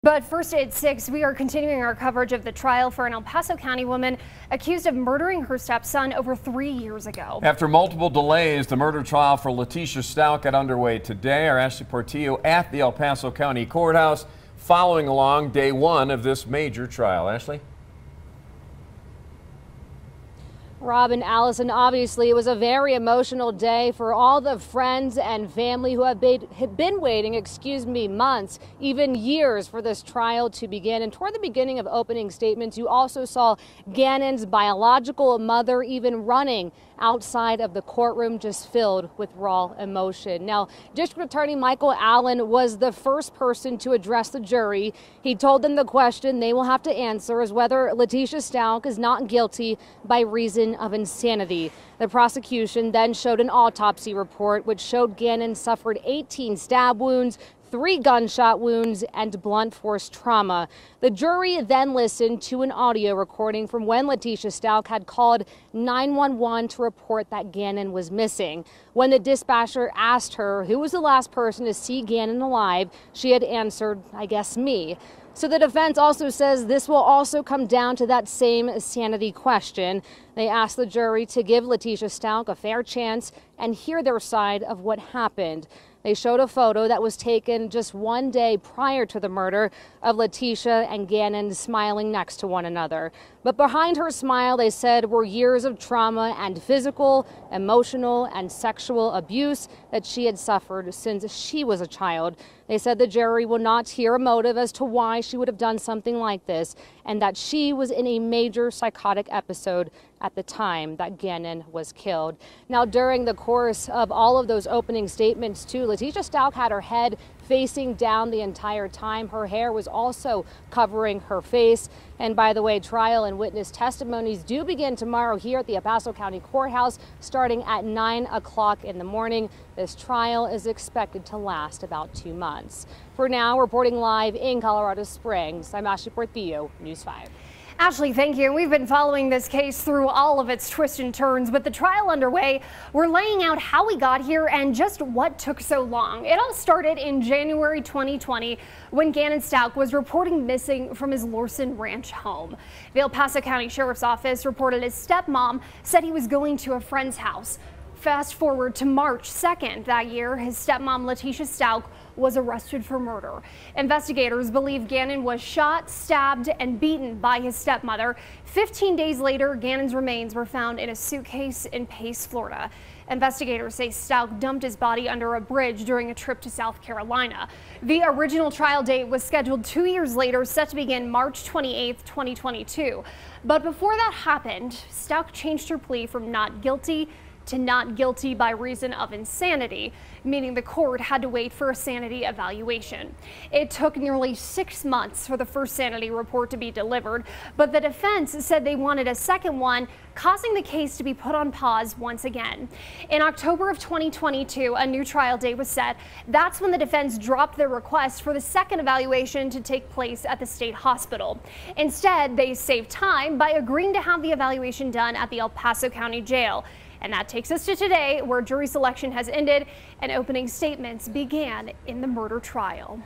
But first at 6, we are continuing our coverage of the trial for an El Paso County woman accused of murdering her stepson over 3 years ago. After multiple delays, the murder trial for Letitia Stout got underway today. Our Ashley Portillo at the El Paso County Courthouse following along day one of this major trial. Ashley? Rob and Allison, obviously it was a very emotional day for all the friends and family who have been waiting, months, even years for this trial to begin. And toward the beginning of opening statements, you also saw Gannon's biological mother even running outside of the courtroom, just filled with raw emotion. Now, District Attorney Michael Allen was the first person to address the jury. He told them the question they will have to answer is whether Letitia Stout is not guilty by reason of insanity. The prosecution then showed an autopsy report which showed Gannon suffered 18 stab wounds, 3 gunshot wounds, and blunt force trauma. The jury then listened to an audio recording from when Letitia Stout had called 911 to report that Gannon was missing. When the dispatcher asked her who was the last person to see Gannon alive, she had answered, "I guess me." So the defense also says this will also come down to that same sanity question. They asked the jury to give Letitia Stout a fair chance and hear their side of what happened. They showed a photo that was taken just one day prior to the murder of Letitia and Gannon smiling next to one another. But behind her smile, they said, were years of trauma and physical, emotional, and sexual abuse that she had suffered since she was a child. They said the jury will not hear a motive as to why she would have done something like this, and that she was in a major psychotic episode at the time that Gannon was killed. Now, during the course of all of those opening statements, too, Letitia Stout had her head facing down the entire time. Her hair was also covering her face. And by the way, trial and witness testimonies do begin tomorrow here at the El Paso County Courthouse starting at 9 o'clock in the morning. This trial is expected to last about 2 months. For now, reporting live in Colorado Springs, I'm Ashley Portillo, News 5. Ashley, thank you. We've been following this case through all of its twists and turns. With the trial underway, we're laying out how we got here and just what took so long. It all started in January 2020 when Gannon Stout was reporting missing from his Lorson Ranch home. The El Paso County Sheriff's Office reported his stepmom said he was going to a friend's house. Fast forward to March 2nd that year, his stepmom Letitia Stout was arrested for murder. Investigators believe Gannon was shot, stabbed, and beaten by his stepmother. 15 days later, Gannon's remains were found in a suitcase in Pace, Florida. Investigators say Stout dumped his body under a bridge during a trip to South Carolina. The original trial date was scheduled 2 years later, set to begin March 28, 2022. But before that happened, Stout changed her plea from not guilty to not guilty by reason of insanity, meaning the court had to wait for a sanity evaluation. It took nearly 6 months for the first sanity report to be delivered, but the defense said they wanted a second one, causing the case to be put on pause once again. In October of 2022, a new trial date was set. That's when the defense dropped their request for the second evaluation to take place at the state hospital. Instead, they saved time by agreeing to have the evaluation done at the El Paso County Jail. And that takes us to today, where jury selection has ended and opening statements began in the murder trial.